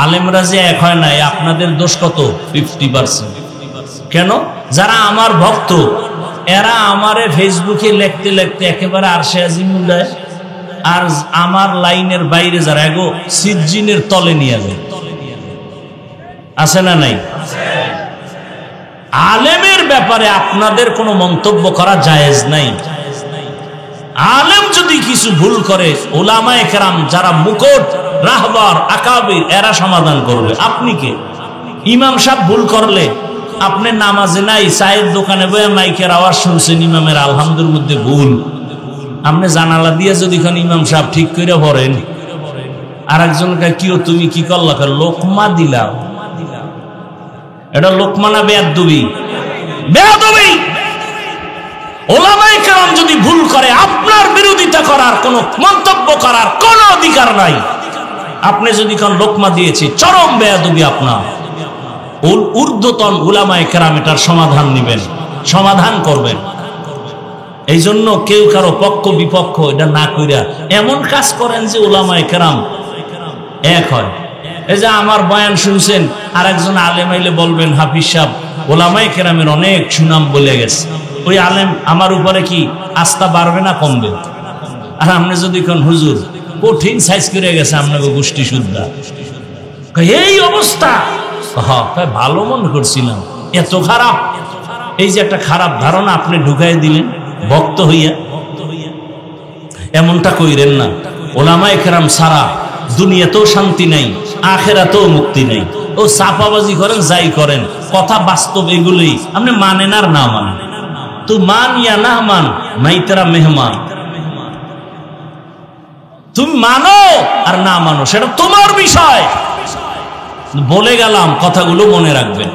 A: আলেমরা যে এক হয় নাই, আপনাদের দোষ কত? 50%। কেন? যারা আমার ভক্ত, এরা আমারে ফেসবুকে লিখতে লিখতে একেবারে আরশে আজিম উড়ায়, আর আমার লাইনের বাইরে যারা এগো সিজ্জিনের তলে নিয়ে যায়। আছে না নাই? আলেমের ব্যাপারে আপনাদের কোনো মন্তব্য করা জায়েজ নাই। আলেম যদি কিছু ভুল করে, উলামায়ে কেরাম যারা মুকুট রাহবার আকাবির, এরা সমাধান করবে। আপনি কে? ইমাম সাহেব ভুল করলে আপনি নামাজে নাই, চায়ের দোকানে বয়ে মাইকের আওয়াজ শুনছেন ইমামের আলহামদুর মধ্যে ভুল, আপনি জানালা দিয়ে যদি ইমাম সাহেব ঠিক করে পড়েন, আর একজনকে কিও তুমি কি করলা, লোকমা দিলাম, এটা লোকমা না বেয়াদবি? বেয়াদবি। ওলামায়ে কেরাম যদি ভুল করে আপনার বিরোধিতা করার, কোন মন্তব্য করার কোন অধিকার নাই। আপনি যদি কোন লোকমা দিয়েছি, চরম বেয়াদবি আপনার। ঊর্ধ্বতন উলামায়ে কেরাম এটার সমাধান নেবেন, সমাধান করবেন। এই জন্য কেউ কারো পক্ষ বিপক্ষ এটা না কইরা এমন কাজ করেন যে উলামায়ে কেরাম এক হয়। এই যে আমার বয়ান শুনছেন, আর একজন আলেম আইলে বলবেন হাফিজ সাহেব উলামায়ে কেরামের অনেক সুনাম বলে গেছে, ওই আলেম আমার উপরে কি আস্থা বাড়বে না কমবে? আর আপনি যদি কোন হুজুর কঠিন সাইজ করে গেছে আপনাকে গোষ্ঠী শুদ্ধা, এই অবস্থা, ভালো মনে করছিলাম, এত খারাপ। এই যে একটা খারাপ ধারণা আপনি ঢুকাই দিলেন ভক্ত হইয়া, এমনটা কইরেন না। ওলামায়ে কেরাম ছাড়া দুনিয়াতেও শান্তি নাই, আখেরাতেও মুক্তি নেই। ও চাপাবাজি করেন যাই করেন, কথা বাস্তব এগুলোই। আপনি মানেন আর না মানেন, তো মান ইয়া না মান, নাই তেরা মেহমান। তুমি মানো আর না মানো সেটা তোমার বিষয়। বলে গেলাম, কথাগুলো মনে রাখবেন।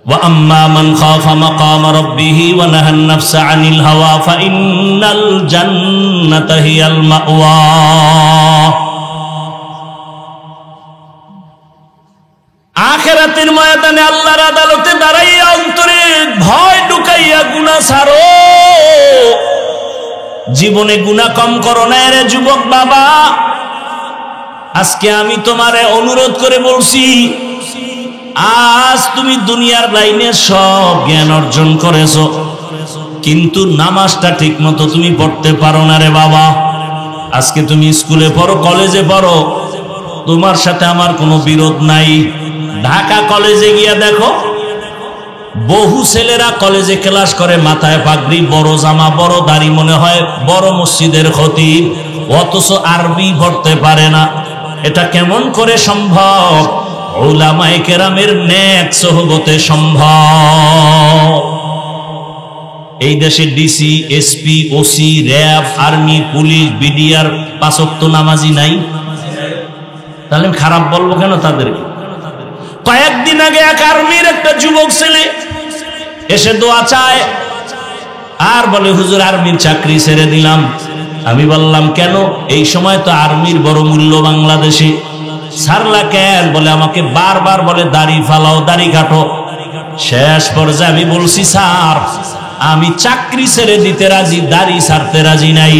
A: وَأَمَّا مَنْ خَافَ مَقَامَ رَبِّهِ وَنَهَى النَّفْسَ عَنِ الْهَوَى فَإِنَّ الْجَنَّةَ هِيَ الْمَأْوَى। আখিরাতের ময়দানে আল্লাহর আদালতে দাঁড়াইয়া অন্তরে ভয় ঢুকাইয়া গুনাহ ছাড়ো। জীবনে গুনাহ কম করো না রে যুবক বাবা। আজকে আমি তোমারে অনুরোধ করে বলছি, আজ তুমি দুনিয়ার লাইনে সব জ্ঞান অর্জন করেছো, কিন্তু নামাজটা ঠিক মতো তুমি পড়তে পারো না রে বাবা। আজকে তুমি স্কুলে পড়ো, কলেজে পড়ো, তোমার সাথে আমার কোনো বিরোধ নাই। ঢাকা কলেজে গিয়া দেখো, বহু ছেলেরা কলেজে ক্লাস করে, মাথায় পাগড়ি, বড় জামা, বড় দাড়ি, মনে হয় বড় মসজিদের খতিব, অথচ আরবি পড়তে পারে না। এটা কেমন করে সম্ভব? উলামায়ে কেরামের নেক সোহবতে সম্ভব। এই দেশে DC, SP, OC, RAB, army, police, BDR 5 ওয়াক্ত নামাজি নাই, তাহলে খারাপ বলবো কেন তাদেরকে? কয়েকদিন আগে এক আর্মির একটা যুবক ছেলে এসে দোয়া চায় আর বলে, হুজুর আর্মির চাকরি ছেড়ে দিলাম। আমি বললাম কেন? এই সময় তো আর্মির বড় মূল্য বাংলাদেশে। ছাড়লা কেন? বলে আমাকে বারবার বলে দাড়ি ফালাও, দাড়ি কাটো। শেষ পর্যায়ে আমি বলছি, স্যার আমি চাকরি ছেড়ে দিতে রাজি, দাড়ি ছাড়তে রাজি নাই।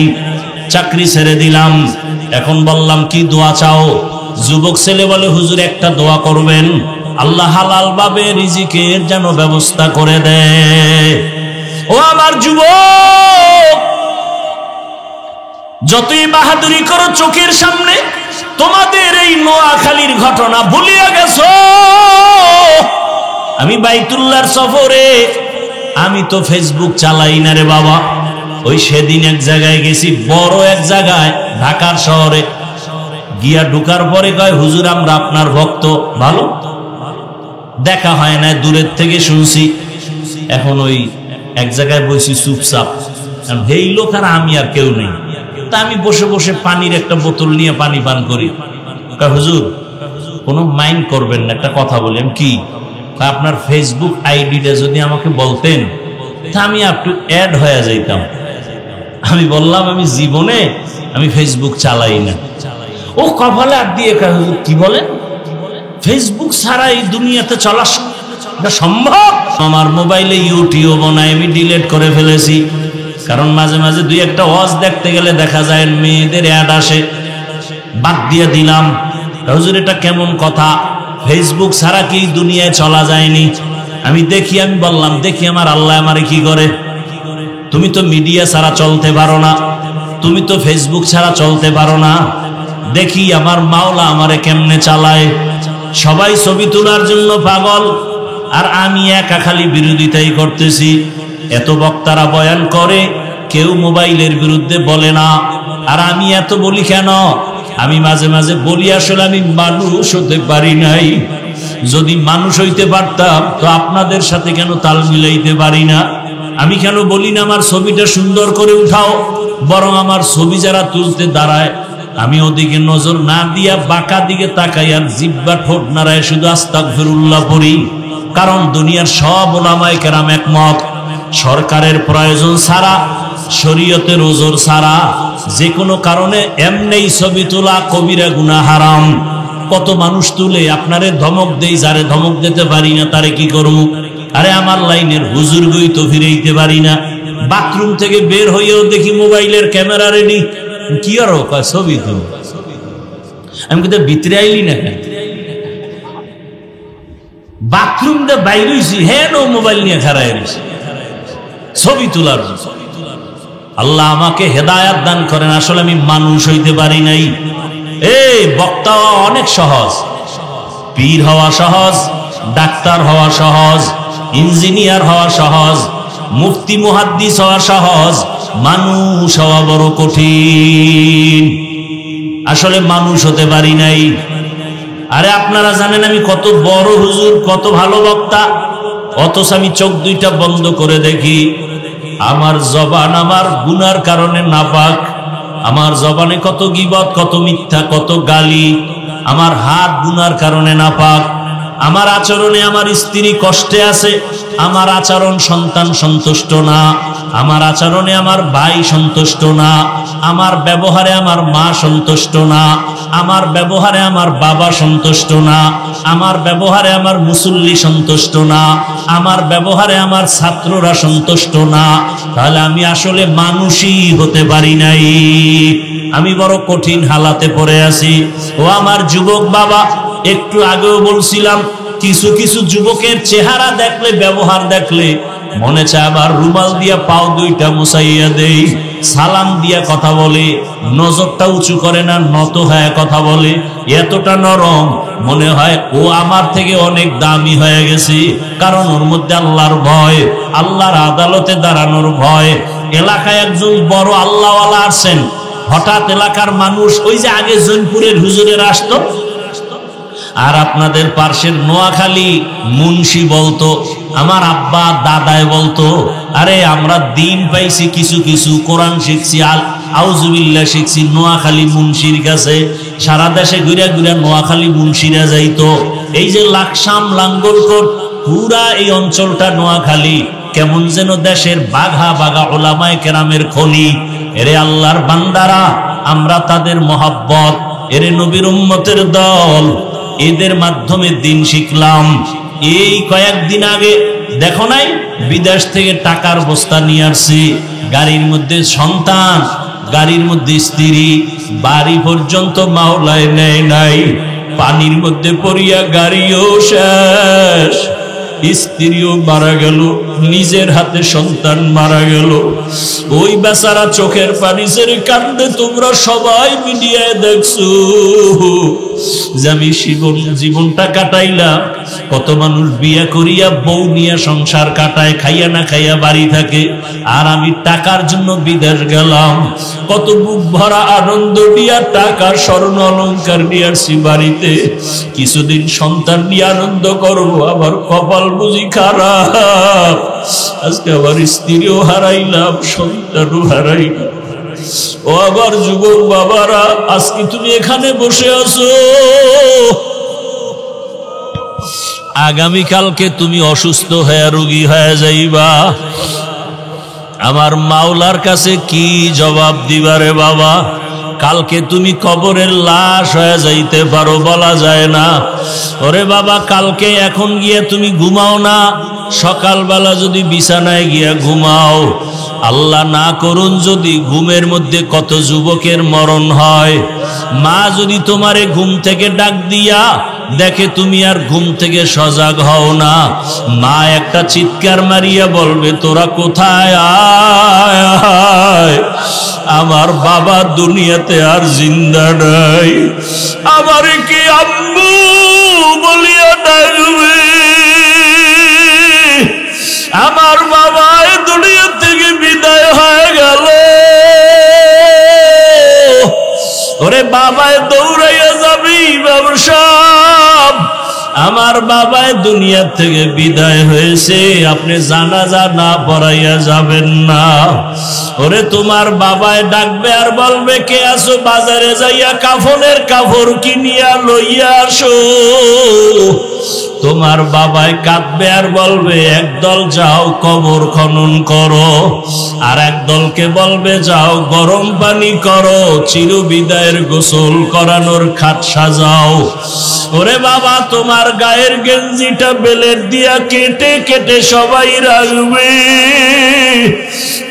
A: চাকরি ছেড়ে দিলাম। এখন বললাম কি দোয়া চাও? যুবক ছেলে বলে, হুজুর একটা দোয়া করবেন, আল্লাহ হালাল ভাবে রিজিকের যেন ব্যবস্থা করে দেয়। ও আমার যুবক, যতই বাহাদুরি করো চোখের সামনে, তোমাদের এই নোয়াখালীর ঘটনা ভুলিয়া গেছো। আমি বাইতুল্লাহর সফরে, আমি তো ফেসবুক চালাই না রে বাবা। ওই সেদিন এক জায়গায় গেছি, বড় এক জায়গায়, ঢাকার শহরে গিয়া ঢুকার পরে কয়, হুজুর আমরা আপনার ভক্ত। ভালো, দেখা হয় না, দূরের থেকে শুনছি। এখন ওই এক জায়গায় বসি চুপচাপ, এই লোক আর আমি আর কেউ নেই। তা আমি বসে বসে পানির একটা বোতল নিয়ে পানি পান করি। হুজুর কোনো মাইন্ড করবেন না, একটা কথা বলেন। কি? আপনার ফেসবুক আইডিটা যদি আমাকে বলতেন, তা আমি একটু অ্যাড হয়ে যাইতাম। আমি বললাম, আমি জীবনে আমি ফেসবুক চালাই না। ও কপালে হাত দিয়ে, হুজুর কি বলেন? ফেসবুক ছাড়া এই দুনিয়াতে চলা সম্ভব? আমার মোবাইলে ইউটিউব নাই, আমি ডিলিট করে ফেলেছি। কারণ মাঝে মাঝে দুই একটা ওয়াজ দেখতে গেলে দেখা যায় মেয়েদের অ্যাড আসে, বাদ দিয়ে দিলাম। হুজুর এটা কেমন কথা? ফেসবুক ছাড়া কি দুনিয়ায় চলা যায়নি? আমি দেখি, আমি বললাম দেখি আমার আল্লাহ আমারে কি করে। তুমি তো মিডিয়া ছাড়া চলতে পারো না, তুমি তো ফেসবুক ছাড়া চলতে পারো না, দেখি আমার মাওলা আমারে কেমনে চালায়। সবাই ছবি তোলার জন্য পাগল, আর আমি একা খালি বিরোধিতাই করতেছি। এত বক্তারা বয়ান করে, কেউ মোবাইলের বিরুদ্ধে বলে না, আর আমি এত বলি কেন? আমি মাঝে মাঝে বলি আসলে আমি মানুষ হতে পারি নাই, যদি মানুষ হইতে পারতাম তো আপনাদের সাথে কেন তাল মিলাইতে পারি না? আমি কেন বলি না আমার ছবিটা সুন্দর করে উঠাও, বরং আমার ছবি যারা তুলতে দাঁড়ায় আমি ওদিকে নজর না দিয়া বাঁকা দিকে তাকাই আর জিব্বা ঠোঁট নাড়ায় শুধু আস্তাগফিরুল্লাহ পড়ি। কারণ দুনিয়ার সব উলামায়ে কেরাম একমত, সরকারের প্রয়োজন ছাড়া, শরীয়তের ওজর ছাড়া যে কোনো কারণে এমনেই ছবি তোলা কবিরা গুনাহ হারাম। কত মানুষ তুলে, আপনারে ধমক দেই, যারে ধমক দিতে পারি না তারে কি করব? আরে আমার লাইনের হুজুর গই তো ফিরাইতে পারি না, বাথরুম থেকে বের হইয়াও দেখি মোবাইলের ক্যামেরা রেডি, কি আর ছবি তো। আমি কিন্তু ভিতরে আইলি না কেন, বাথরুম দিয়ে বাইর হইছি, হ্যাঁ নো মোবাইল নিয়ে খাড়াই রয়েছি ছবি তোলার। আল্লাহ আমাকে হেদায়াত দান করেন। আসলে আমি মানুষ হইতে পারি নাই। এই বক্তা হওয়া অনেক সহজ, পীর হওয়া সহজ, ডাক্তার হওয়া সহজ, ইঞ্জিনিয়ার হওয়া সহজ, মুফতি মুহাদ্দিস হওয়া সহজ, মানুষ হওয়া বড় কঠিন। আসলে মানুষ হতে পারি নাই। আরে আপনারা জানেন আমি কত বড় হুজুর, কত ভালো বক্তা, অথচ আমি চোখ দুইটা বন্ধ করে দেখি আমার জবান আমার গুনার কারণে নাপাক। আমার জবানে কত গীবত, কত মিথ্যা, কত গালি। আমার হাত গুনার কারণে নাপাক। আমার আচরণে আমার স্ত্রী কষ্টে আছে, আমার আচরণ সন্তান সন্তুষ্ট না, আমার আচরণে আমার ভাই সন্তুষ্ট না, আমার ব্যবহারে আমার মা সন্তুষ্ট না, আমার ব্যবহারে আমার বাবা সন্তুষ্ট না, আমার ব্যবহারে আমার মুসল্লি সন্তুষ্ট না, আমার ব্যবহারে আমার ছাত্ররা সন্তুষ্ট না। তাহলে আমি আসলে মানুষই হতে পারি নাই। আমি বড় কঠিন হালাতে পড়ে আছি। ও আমার যুবক বাবা, একটু আগেও বলছিলাম কিছু কিছু যুবকের চেহারা দেখলে, ব্যবহার দেখলে মনে চায় আবার রুমাল দিয়া পাও দুইটা মুছাইয়া দেই। সালাম দিয়া কথা বলে, নজরটা উঁচু করে না, নত হয়ে কথা বলে, এতটা নরম মনে হয় ও আমার থেকে অনেক দামি হয়ে গেছে। কারণ ওর মধ্যে আল্লাহর ভয়, আল্লাহর আদালতে দাঁড়ানোর ভয়। এলাকায় একজন বড় আল্লাহওয়ালা আসছেন, হঠাৎ এলাকার মানুষ, ওই যে আগে জৈনপুরের হুজুরের আসতো, আর আপনাদের পার্শ্বের নোয়াখালী মুন্সি বলতো, আমার আব্বা দাদায় বলতো, আরে আমরা দিন পাইছি কিছু কিছু, কোরআন শিখছি, আউযুবিল্লাহ শিখছি নোয়াখালী মুন্সির কাছে। সারা দেশে ঘুরে ঘুরে নোয়াখালী মুন্সিরা যাইতো। এই যে লাকসাম, লাঙ্গলকোট, পুরা এই অঞ্চলটা নোয়াখালী কেমন যেন দেশের বাঘা বাঘা ওলামায়ে কেরামের খনি। এরে আল্লাহর বান্দারা, আমরা তাদের মহব্বত, এরে নবীর উম্মতের দল, এদের মাধ্যমে দিন শিখলাম। এই কয়েকদিন আগে দেখো নাই, বিদেশ থেকে টাকার বস্তা নিয়ে আসছি, গাড়ির মধ্যে সন্তান, গাড়ির মধ্যে স্ত্রী, বাড়ি পর্যন্ত মাওলায় নেয় নাই। পানির মধ্যে পড়িয়া গাড়িও শেষ, স্ত্রীও মারা গেল, নিজের হাতে সন্তান মারা গেল। ওই বেচারা চোখের পানি ছেড়ে কান্দে, তোমরা সবাই মিডিয়ায় দেখছো যে আমি জীবনটা কাটাইলাম। কত মানুষ বিয়ে করিয়া বউ নিয়ে সংসার কাটায়, খাইয়া না খাইয়া বাড়ি থাকে, আর আমি টাকার জন্য বিদেশ গেলাম। কত বুক ভরা আনন্দ নিয়ে টাকার স্বর্ণ অলংকার নিয়ে আসছি বাড়িতে, কিছুদিন সন্তান নিয়ে আনন্দ করবো, আবার কপাল বুঝি খারাপ, আজকে আবার স্ত্রীও হারাইলাম, সন্তানও হারাইলাম। ও আবার যুবক বাবারা, আজকে তুমি এখানে বসে আছো, আগামীকালকে তুমি অসুস্থ হয়ে রোগী হয়ে যাইবা। আমার মাওলার কাছে কি জবাব দিবারে বাবা? কালকে তুমি কবরের লাশ হয়ে যাইতে পারো, বলা যায় না। ওরে বাবা, কালকে এখন গিয়ে তুমি ঘুমাও না, সকালবেলা যদি বিছানায় গিয়া ঘুমাও, আল্লাহ না করুন যদি ঘুমের মধ্যে কত যুবকের মরণ হয়। মা যদি তোমারে ঘুম থেকে ডাক দিয়া দেখে তুমি আর ঘুম থেকে সজাগ হও না, মা একটা চিৎকার মারিয়া বলবে, তোরা কোথায়, আয়, আমার বাবা দুনিয়াতে আর জিন্দা নাই, আমার কি আম্মু বলিয়া ডাকবে, আমার বাবা দুনিয়া থেকে বিদায় হয়ে গেল। ওরে বাবায় দৌড়াইয়া যাবি ব্যবসা, আমার বাবাই দুনিয়া থেকে বিদায় হয়েছে, আপনি জানাজা না পড়াইয়া যাবেন না। ওরে তোমার বাবাই ডাকবে আর বলবে, কে আসো, বাজারে যাইয়া কাফনের কাপড় কিনিয়া লইয়া আসো। তোমার বাবাই কাঁদবে আর বলবে, একদল যাও কবর খনন করো, আর একদলকে বলবে যাও গরম পানি করো, চিরবিদায়ের গোসল করানোর খাট সাজাও। ওরে বাবা, তোমার গায়ের গেঞ্জিটা বেলেট দিয়া কেটে কেটে সবাই রাখবে।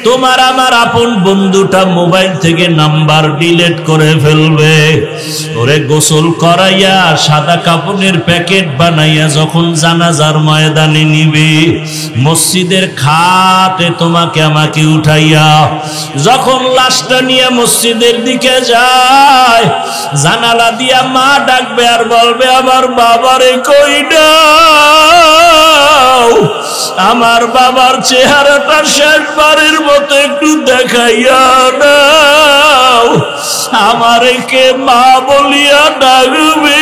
A: তোমার আমার আপন বন্ধুটা মোবাইল থেকে নাম্বার ডিলিট করে ফেলবে। ওরে গোসল করাইয়া সাদা কাপড়ের প্যাকেট বানাইয়া যখন জানাজার ময়দানে নিবে, মসজিদের খাটে তোমাকে আমাকে উঠাইয়া যখন লাশটা নিয়ে মসজিদের দিকে যায়, জানালা দিয়া মা ডাকবে আর বলবে, আমার বাবারে কই দাও, আমার বাবার চেহারাটা শেষবারের মতো একটু দেখাইয়া দাও, আমারে কে মা বলিয়া ডাকবে।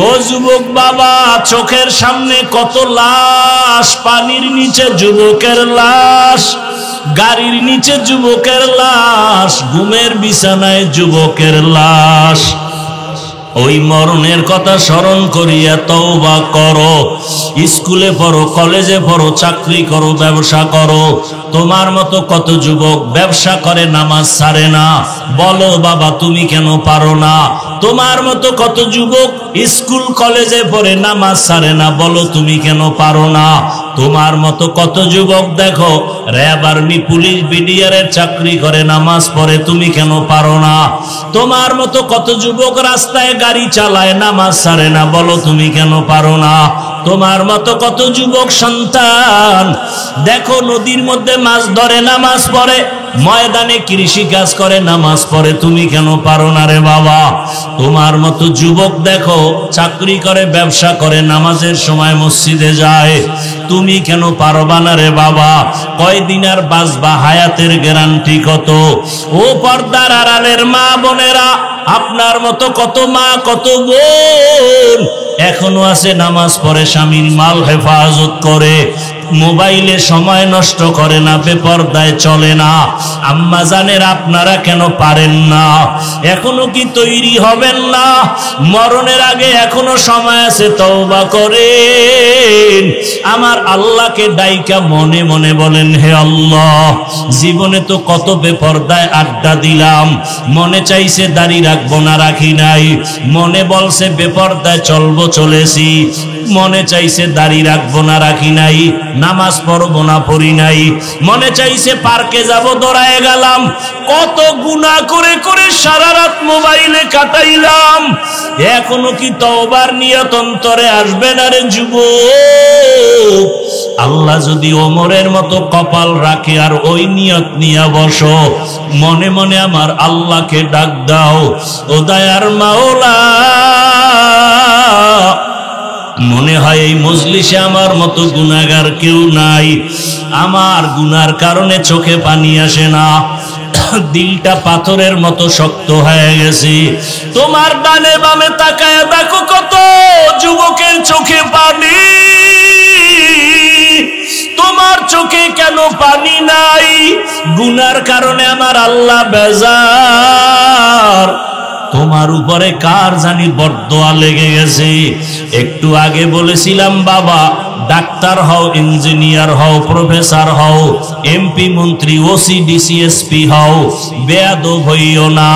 A: ও যুবক বাবা, চোখের সামনে কত লাশ, পানির নিচে যুবকের লাশ, গাড়ির নিচে যুবকের লাশ, ঘুমের বিছানায় যুবকের লাশ। ওই মরণের কথা স্মরণ করিয়া তওবা করো। স্কুলে পড়ো, কলেজে পড়ো, চাকরি করো, ব্যবসা করো। তোমার মতো কত যুবক ব্যবসা করে নামাজ ছাড়ে না, বলো বাবা তুমি কেন পারো না? তোমার মতো কত যুবক স্কুল কলেজে পড়ে নামাজ ছাড়ে না, বলো তুমি কেন পারো না? তোমার মতো কত যুবক দেখো র্যাব, আর্মি, পুলিশ, বিডিআরের চাকরি করে, নামাজ পড়ে, তুমি কেন পারো না? তোমার মতো কত যুবক রাস্তায় গাড়ি চালায়, নামাজ ছাড়ে না, বলো তুমি কেন পারো না? তোমার মতো কত যুবক সন্তান দেখো নদীর মধ্যে মাছ ধরে, নামাজ পড়ে, ময়দানে কৃষি কাজ করে, নামাজ পড়ে, তুমি কেন পারো না রে বাবা? তোমার মতো যুবক দেখো চাকরি করে, ব্যবসা করে, নামাজের সময় মসজিদে যায়, তুমি কেন পারবা না রে বাবা? কয়দিন আর বাঁচবা, হায়াতের গ্যারান্টি কত? ও পর্দার আড়ালের মা বোনেরা, আপনার মতো কত মা কত বোন এখনো আছে নামাজ পড়ে, স্বামীর মাল হেফাজত করে, মোবাইলে সময় নষ্ট করে না, বেপরদায় চলে না। আম্মা জানের আপনারা কেন পারেন না? এখনো কি তৈরি হবেন না? মরণের আগে এখনো সময় আছে, তওবা করেন। আমার আল্লাহকে ডাইকা মনে মনে বলেন, হে আল্লাহ, জীবনে তো কত বেপরদায় আড্ডা দিলাম, মনে চাইছে দাড়ি রাখবো না, রাখি নাই, মনে বলছে বেপরদায় চলবো, চলেছি, মনে চাইছে দাড়ি রাখবো না, রাখি নাই, নামাজ পড়বো না, পড়ি নাই, মনে চাইছে পার্কে যাব, দৌড়ায় গেলাম, কত গুনাহ করে করে সারা রাত মোবাইলে কাটাইলাম। এখনো কি তওবার নিয়ত অন্তরে আসবে না রে যুবক? আল্লাহ যদি ওমরের মতো কপাল রাখে আর ওই নিয়ত নিয়ে বসো, মনে মনে আমার আল্লাহকে ডাক দাও, ও দয়ার মাওলা, মনে হয় এই মজলিসে আমার মতো গুনাহগার কেউ নাই, আমার গুনার কারণে চোখে পানি আসে না, দিলটা পাথরের মতো শক্ত হয়ে গেছে। তোমার ডানে বামে তাকায় দেখো কত যুবকের চোখে পানি, তোমার চোখে কেন পানি নাই? গুনার কারণে আমার আল্লাহ বেজার। তোমার উপরে কার জানি বরদোয়া লেগে গেছে। একটু আগে বলেছিলাম বাবা, ডাক্তার হও, ইঞ্জিনিয়ার হও, প্রফেসর হও, এমপি, মন্ত্রী, ওসি, ডিসি, এসপি হও, বেয়াদব হইও না।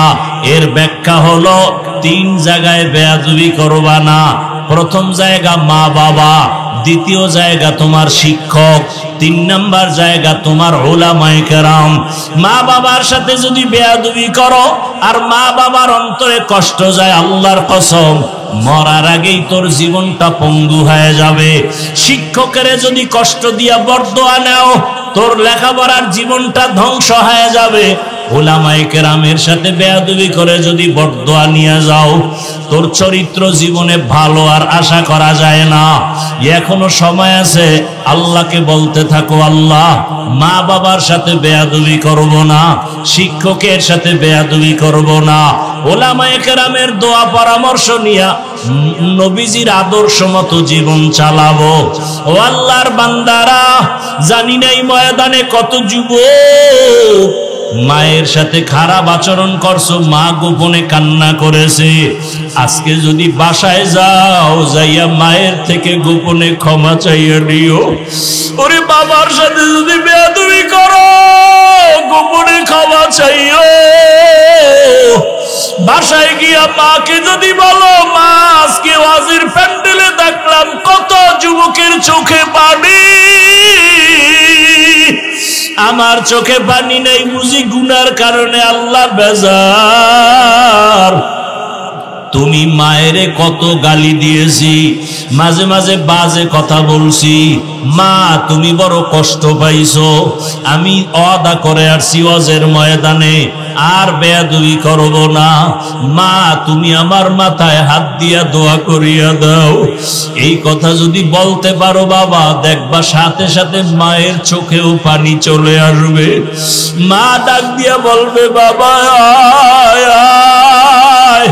A: এর ব্যাখ্যা হলো 3 জায়গায় বেয়াদবি করবা না। প্রথম জায়গা মা বাবা, দ্বিতীয় জায়গা তোমার শিক্ষক, 3 নাম্বার জায়গা তোমার উলামায়ে কেরাম। মা বাবার সাথে যদি বেয়াদবি করো আর মা বাবার অন্তরে কষ্ট যায়, আল্লাহর কসম মরার আগেই তোর জীবনটা পঙ্গু হয়ে যাবে। শিক্ষকের যদি কষ্ট দিয়া বরদোয়া নাও, তোর লেখাপড়ার জীবনটা ধ্বংস হয়ে যাবে। উলামায়ে কেরামের সাথে বেয়াদবি করে যদি বরদোয়া নিয়ে যাও, তোর চরিত্র জীবনে ভালো আর আশা করা যায় না। এখনো সময় আছে, আল্লাহকে বলতে থাকো, আল্লাহ মা বাবার সাথে বেয়াদবি করব না, শিক্ষকের সাথে বেয়াদবি করব না, ওলামায়ে কেরামের দোয়া পরামর্শ নিয়া নবীজির আদর্শ মতো জীবন চালাবো। ও আল্লাহর বান্দারা, জানি না এই ময়দানে কত যুবক মায়ের সাথে খারাপ আচরণ করছো, মা গোপনে কান্না করেছে। আজকে যদি বাসায় যাও, যাইয়া মায়ের থেকে গোপনে ক্ষমা চাইয়া দিও। ওরে বাবার সাথে যদি বেয়াদবি করো, গোপনে ক্ষমা চাইও। বাসায় গিয়া মাকে যদি বলো, মা আজকে ওয়াজির প্যান্ডেলে দেখলাম কত যুবকের চোখে পানি, আমার চোখে পানি নেই বুঝি গুনার কারণে আল্লাহ বেজার। তুমি মায়েরে কত গালি দিয়েছি, মাঝে মাঝে বাজে কথা বলছি, মা তুমি বড় কষ্ট পাইছো, আমি ওয়াদা করে আসছি ওয়াজের ময়দানে আর বেয়াদবি করব না। মা তুমি আমার মাথায় হাত দিয়া দোয়া করিয়া দাও। এই কথা যদি বলতে পারো বাবা, দেখবা সাথে সাথে মায়ের চোখেও পানি চলে আসবে। মা ডাক দিয়া বলবে, বাবা আয় আয়।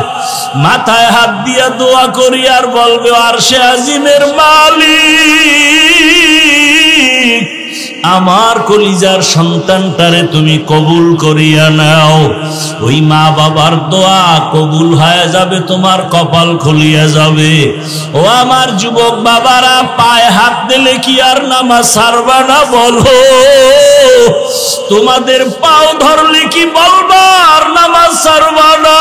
A: মাথায় হাত দিয়া দোয়া করি আর বলবে, আরশে আজিমের মালিক, আমার কলিজার সন্তানটারে তুমি কবুল করিয়া নাও। ওই মা বাবার দোয়া কবুল হয়ে যাবে, তোমার কপাল খুলিয়া যাবে। ও আমার যুবক বাবারা, পায়ে হাত দিলে কি আর নামাজ ছাড়বা না বলো? তোমাদের পাও ধরলে কি বলবা আর নামাজ ছাড়বা না?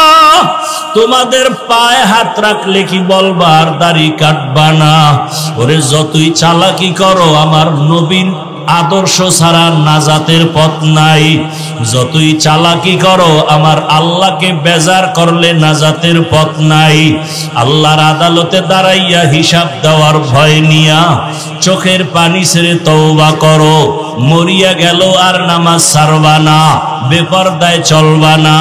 A: তোমাদের পায়ে হাত রাখলে কি বলবা আর দাড়ি কাটবা না? ওরে যতই চালাকি করো, আমার নবীন আদর্শ ছাড়া নাজাতের পথ নাই। যতই চালাকি করো, আমার আল্লাহকে বেজার করলে নাজাতের পথ নাই। আল্লাহর আদালতে দাঁড়াইয়া হিসাব দেওয়ার ভয় নিয়া চোখের পানি ছেড়ে তওবা করো। মরিয়া গেল আর নামাজ ছাড়বা না, বেপরদায় চলবা না,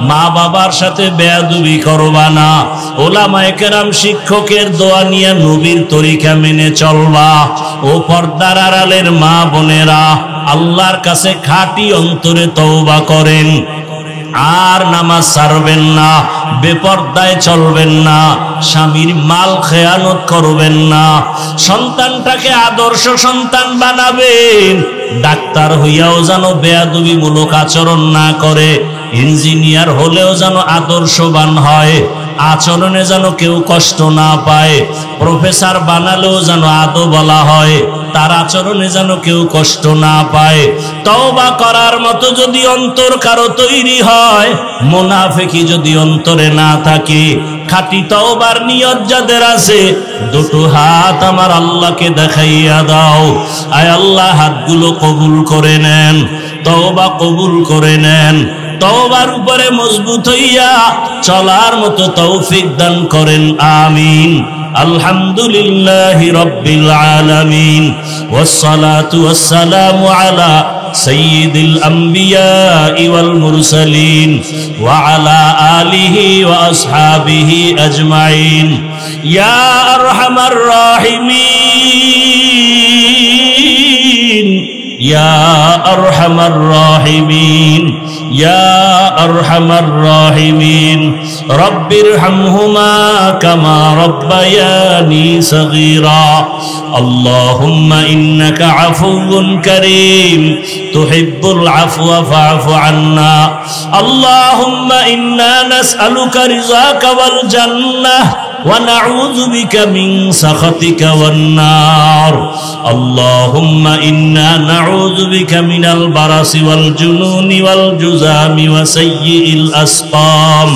A: মা বাবার সাথে বেয়াদবি করবা না, ওলামায়ে কেরাম শিক্ষকের দোয়া নিয়ে নবীর তরিকা মেনে চলবা। ও পর্দার আড়ালের মা বোনেরা, আল্লাহর কাছে খাঁটি অন্তরে তওবা করেন, আর নামাজ ছাড়বেন না, বেপরদায় চলবেন না, স্বামীর মাল খেয়ানত করবেন না, সন্তানটাকে আদর্শ সন্তান বানাবেন। ডাক্তার হইয়াও যেন বেয়াদবিমূলক আচরণ না করে, ইঞ্জিনিয়ার হলেও যেন আদর্শবান হয়, আচরণে যেন কেউ কষ্ট না পায়, প্রফেসর বানালেও যেন আদো বলা হয়, তার আচরণে যেন কেউ কষ্ট না পায়। তওবা করার মতো যদি অন্তর কারো তৈরি হয়, মুনাফিকি যদি অন্তরে না থাকে, খাঁটি তওবার নিয়ত যাদের আছে, দুটো হাত আমার আল্লাহকে দেখাইয়া দাও। আয় আল্লাহ, হাতগুলো কবুল করে নেন, তওবা কবুল করে নেন, তওবার উপরে মজবুত হইয়া চলার মতো তৌফিক দান করেন, আমিন। আলহামদুলিল্লাহি রাব্বিল আলামিন, ওয়াসসালাতু ওয়াসসালামু আলা সাইয়্যিদিল আমবিয়াই ওয়াল মুরসালিন ওয়া আলা আলিহি ওয়া আসহাবিহি আজমাইন। ইয়া আরহামার রাহিমিন, ইয়া আরহামার রাহিমিন, ইয়া আরহামার রাহিমিন। রব্বিরহামহুমা কামা রব্বায়ানি সগীরা। আল্লাহুম্মা ইন্নাকা আফুউন কারীম তুহিব্বুল আফওয়া ফা'ফু আন্না। আল্লাহুম্মা ইন্না নাসআলুকা রিযাকা ওয়াল জান্নাহ ونعوذ بك من سخطك والنار. اللهم إنا نعوذ بك من البرص والجنون والجذام وسيء الأسقام.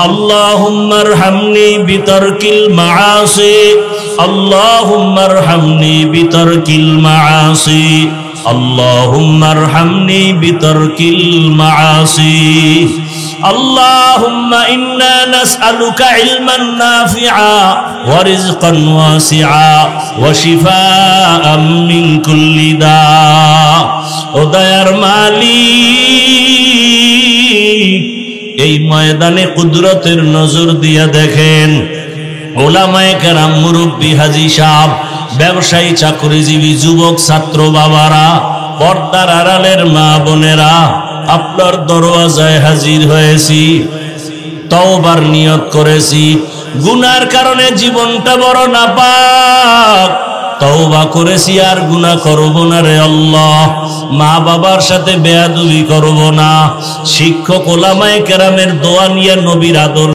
A: اللهم ارحمني بترك المعاصي. اللهم ارحمني بترك المعاصي. اللهم ارحمني بترك المعاصي. اللهم إنا نسألك علما نافعا ورزقا واسعا وشفاء من كل داء. ও দয়ার মালিক, এই ময়দানে কুদরতের নজর দিয়া দেখেন, ওলামায়ে কেরাম, মুরব্বী, হাজী সাহেব, ব্যবসায়ী, চাকরিজীবী, যুবক, ছাত্র বাবারা, পর্দার আড়ালের মা বোনেরা, আপনার দরওয়াজায় হাজির হয়েছি। তওবার নিয়ত করেছি, গুনার কারণে জীবনটা বড় নাপাক, তওবা করেছি আর গুনাহ করব না রে আল্লাহ। মা বাবার সাথে বেয়াদবি করব না, শিক্ষক ওলামায়ে কেরামের দোয়া নিয়ে নবীর আদর